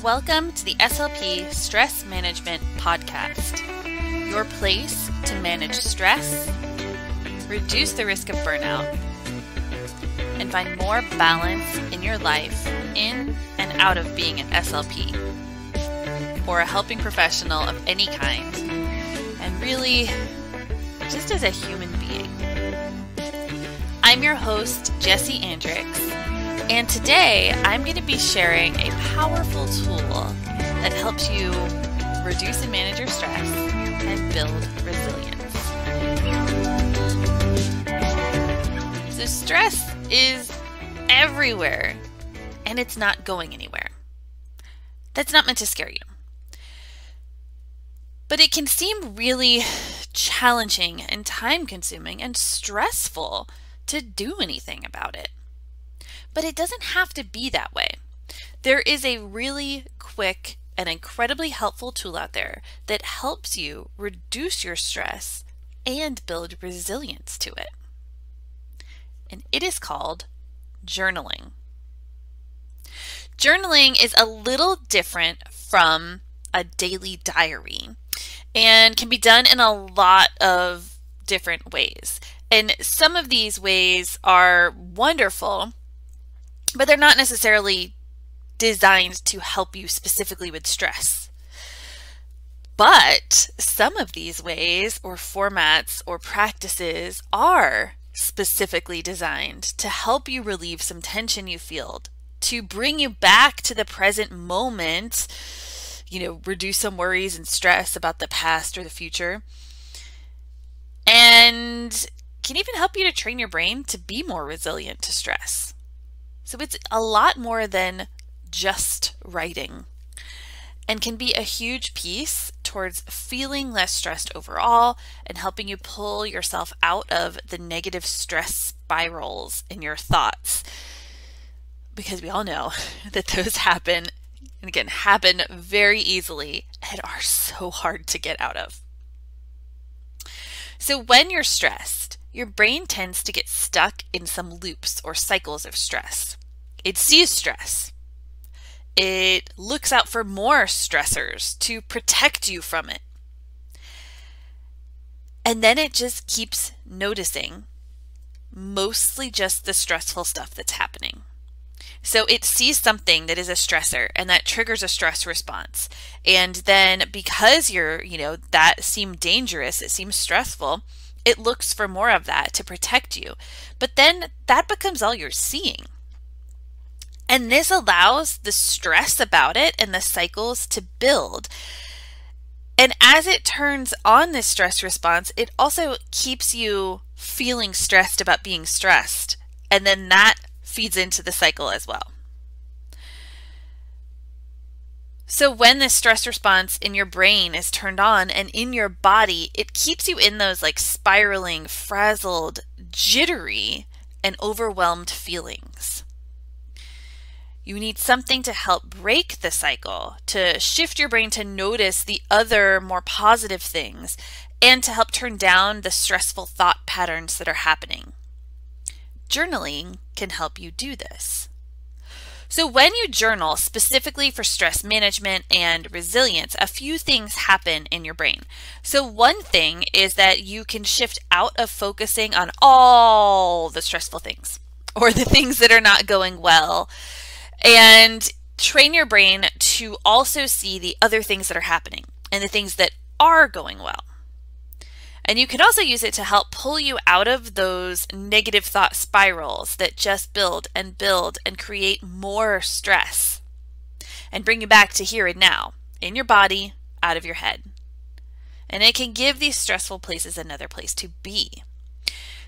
Welcome to the SLP Stress Management Podcast, your place to manage stress, reduce the risk of burnout, and find more balance in your life in and out of being an SLP or a helping professional of any kind, and really just as a human being. I'm your host, Jessie Andrix, and today I'm going to be sharing a powerful tool that helps you reduce and manage your stress and build resilience. So stress is everywhere and it's not going anywhere. That's not meant to scare you. But it can seem really challenging and time-consuming and stressful to do anything about it. But it doesn't have to be that way. There is a really quick and incredibly helpful tool out there that helps you reduce your stress and build resilience to it. And it is called journaling. Journaling is a little different from a daily diary and can be done in a lot of different ways. And some of these ways are wonderful, but they're not necessarily designed to help you specifically with stress. But some of these ways or formats or practices are specifically designed to help you relieve some tension you feel, to bring you back to the present moment, reduce some worries and stress about the past or the future, and can even help you to train your brain to be more resilient to stress. So it's a lot more than just writing and can be a huge piece towards feeling less stressed overall and helping you pull yourself out of the negative stress spirals in your thoughts. Because we all know that those happen very easily and are so hard to get out of. So when you're stressed, your brain tends to get stuck in some loops or cycles of stress. It sees stress. It looks out for more stressors to protect you from it. And then it just keeps noticing mostly just the stressful stuff that's happening. So it sees something that is a stressor and that triggers a stress response. And then because that seemed dangerous, it seems stressful, it looks for more of that to protect you. But then that becomes all you're seeing. And this allows the stress about it and the cycles to build. And as it turns on this stress response, it also keeps you feeling stressed about being stressed. And then that feeds into the cycle as well. So when this stress response in your brain is turned on and in your body, it keeps you in those spiraling, frazzled, jittery, and overwhelmed feelings. You need something to help break the cycle, to shift your brain to notice the other more positive things, and to help turn down the stressful thought patterns that are happening. Journaling can help you do this. So when you journal specifically for stress management and resilience, a few things happen in your brain. So one thing is that you can shift out of focusing on all the stressful things or the things that are not going well and train your brain to also see the other things that are happening and the things that are going well. And you can also use it to help pull you out of those negative thought spirals that just build and create more stress and bring you back to here and now, in your body, out of your head. And it can give these stressful places another place to be.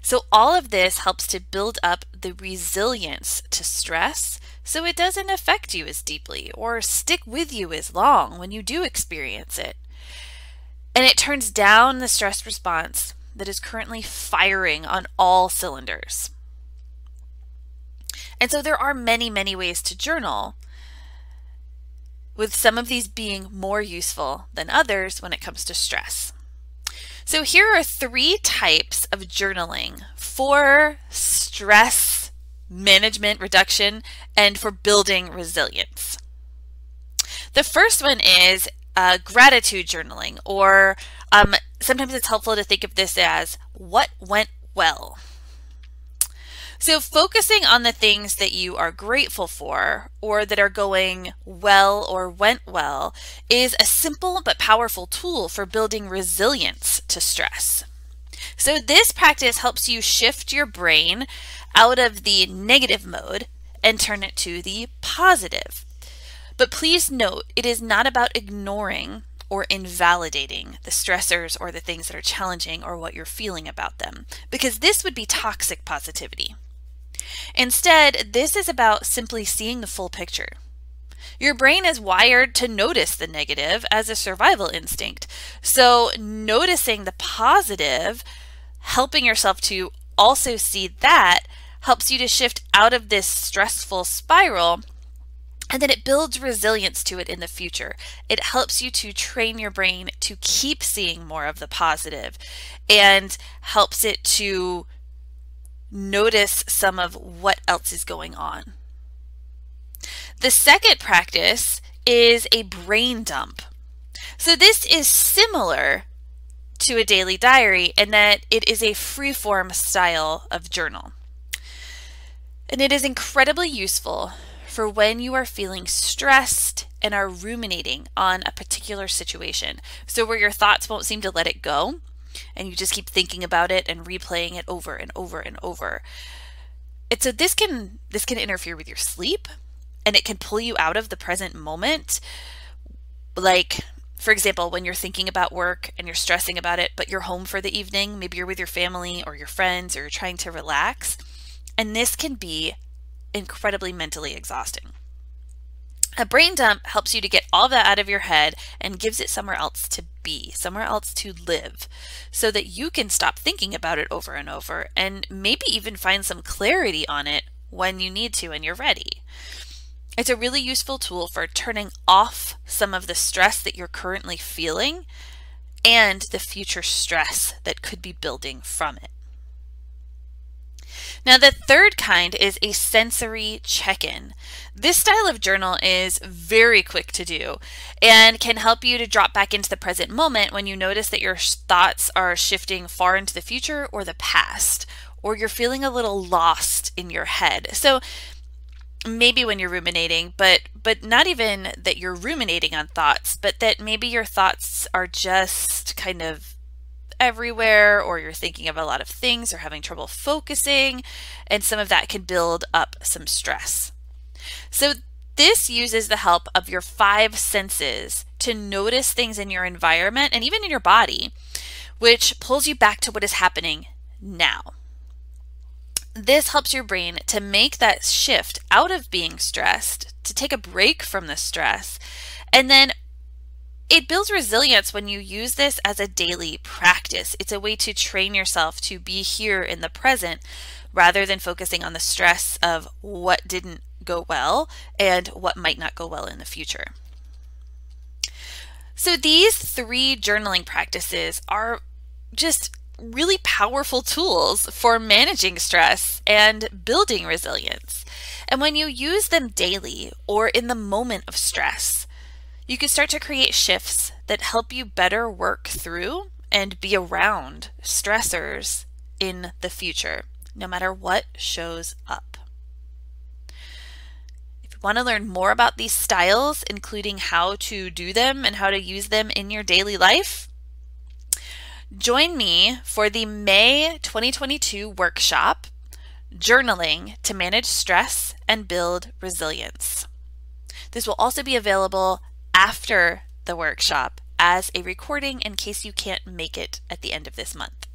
So all of this helps to build up the resilience to stress so it doesn't affect you as deeply or stick with you as long when you do experience it. And it turns down the stress response that is currently firing on all cylinders. And so there are many, many ways to journal, with some of these being more useful than others when it comes to stress. So here are 3 types of journaling for stress management reduction and for building resilience. The first one is gratitude journaling, or sometimes it's helpful to think of this as what went well. So focusing on the things that you are grateful for or that are going well or went well is a simple but powerful tool for building resilience to stress. So this practice helps you shift your brain out of the negative mode and turn it to the positive. But please note, it is not about ignoring or invalidating the stressors or the things that are challenging or what you're feeling about them, because this would be toxic positivity. Instead, this is about simply seeing the full picture. Your brain is wired to notice the negative as a survival instinct. So noticing the positive, helping yourself to also see that, helps you to shift out of this stressful spiral, and then it builds resilience to it in the future. It helps you to train your brain to keep seeing more of the positive and helps it to notice some of what else is going on. The second practice is a brain dump. So this is similar to a daily diary in that it is a free-form style of journal. And it is incredibly useful for when you are feeling stressed and are ruminating on a particular situation. So where your thoughts won't seem to let it go, and you just keep thinking about it and replaying it over and over and over. And so this can interfere with your sleep, and it can pull you out of the present moment. Like, for example, when you're thinking about work and you're stressing about it, but you're home for the evening, maybe you're with your family or your friends, or you're trying to relax, and this can be incredibly mentally exhausting. A brain dump helps you to get all that out of your head and gives it somewhere else to be, somewhere else to live, so that you can stop thinking about it over and over and maybe even find some clarity on it when you need to and you're ready. It's a really useful tool for turning off some of the stress that you're currently feeling and the future stress that could be building from it. Now, the third kind is a sensory check-in. This style of journal is very quick to do and can help you to drop back into the present moment when you notice that your thoughts are shifting far into the future or the past, or you're feeling a little lost in your head. So maybe when you're ruminating, but not even that you're ruminating on thoughts, but that maybe your thoughts are just kind of everywhere, or you're thinking of a lot of things or having trouble focusing, and some of that can build up some stress. So this uses the help of your 5 senses to notice things in your environment and even in your body, which pulls you back to what is happening now. This helps your brain to make that shift out of being stressed, to take a break from the stress, and then it builds resilience when you use this as a daily practice. It's a way to train yourself to be here in the present rather than focusing on the stress of what didn't go well and what might not go well in the future. So these 3 journaling practices are just really powerful tools for managing stress and building resilience. And when you use them daily or in the moment of stress, you can start to create shifts that help you better work through and be around stressors in the future, no matter what shows up. If you want to learn more about these styles, including how to do them and how to use them in your daily life, join me for the May 2022 workshop, Journaling to Manage Stress and Build Resilience. This will also be available after the workshop as a recording in case you can't make it at the end of this month.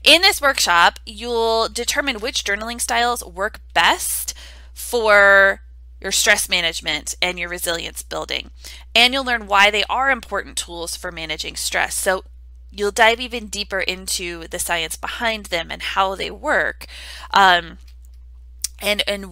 In this workshop, you'll determine which journaling styles work best for your stress management and your resilience building. And you'll learn why they are important tools for managing stress. So you'll dive even deeper into the science behind them and how they work, and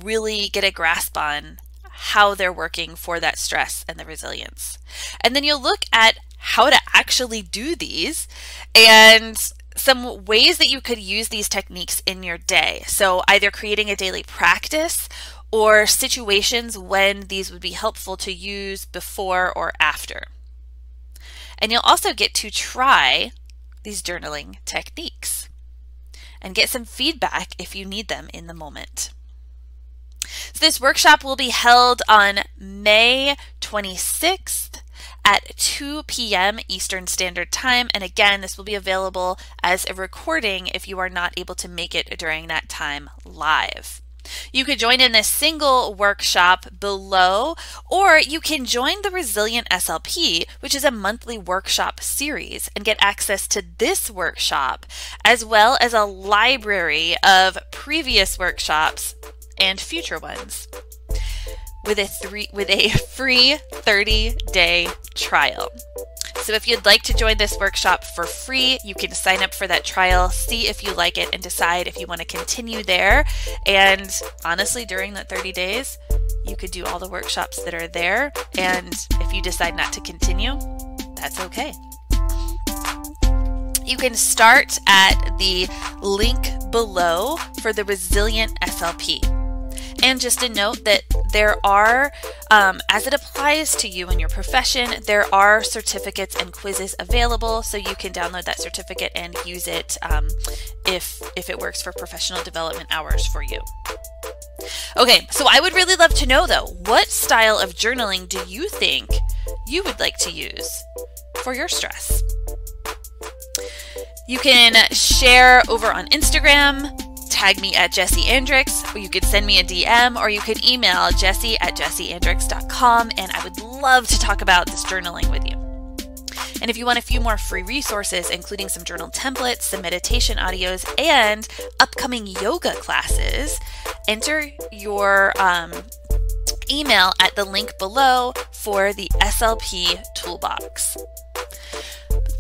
really get a grasp on how they're working for that stress and the resilience. And then you'll look at how to actually do these and some ways that you could use these techniques in your day. So either creating a daily practice or situations when these would be helpful to use before or after. And you'll also get to try these journaling techniques and get some feedback if you need them in the moment. So this workshop will be held on May 26th at 2 p.m. Eastern Standard Time. And again, this will be available as a recording if you are not able to make it during that time live. You could join in this single workshop below, or you can join the Resilient SLP, which is a monthly workshop series, and get access to this workshop, as well as a library of previous workshops and future ones, with a free 30-day trial. So if you'd like to join this workshop for free, you can sign up for that trial, see if you like it, and decide if you want to continue there. And honestly, during that 30 days, you could do all the workshops that are there. And if you decide not to continue, that's okay. You can start at the link below for the Resilient SLP. And just a note that there are, as it applies to you and your profession, there are certificates and quizzes available, so you can download that certificate and use it if it works for professional development hours for you. Okay, so I would really love to know though, what style of journaling do you think you would like to use for your stress? You can share over on Instagram, tag me at Jessie Andrix, or you could send me a DM, or you could email jessie@jessieandrix.com, and I would love to talk about this journaling with you. And if you want a few more free resources, including some journal templates, some meditation audios, and upcoming yoga classes, enter your email at the link below for the SLP Toolbox.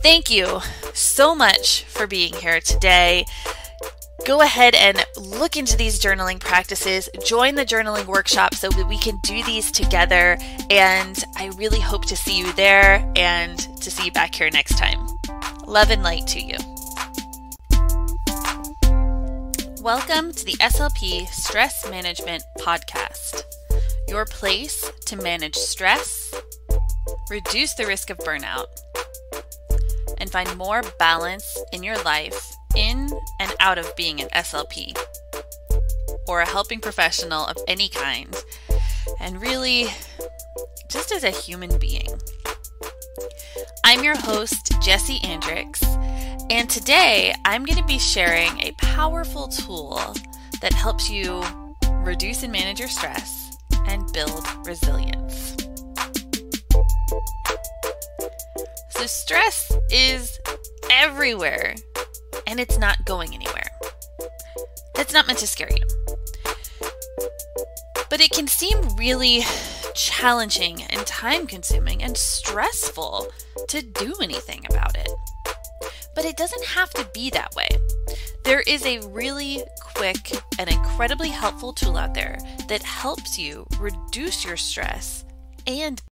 Thank you so much for being here today. Go ahead and look into these journaling practices, join the journaling workshop so that we can do these together, and I really hope to see you there and to see you back here next time. Love and light to you. Welcome to the SLP Stress Management Podcast, your place to manage stress, reduce the risk of burnout, and find more balance in your life in and out of being an SLP or a helping professional of any kind, and really just as a human being. I'm your host, Jessie Andrix, and today I'm going to be sharing a powerful tool that helps you reduce and manage your stress and build resilience. So stress is everywhere, and it's not going anywhere. That's not meant to scare you. But it can seem really challenging and time-consuming and stressful to do anything about it. But it doesn't have to be that way. There is a really quick and incredibly helpful tool out there that helps you reduce your stress and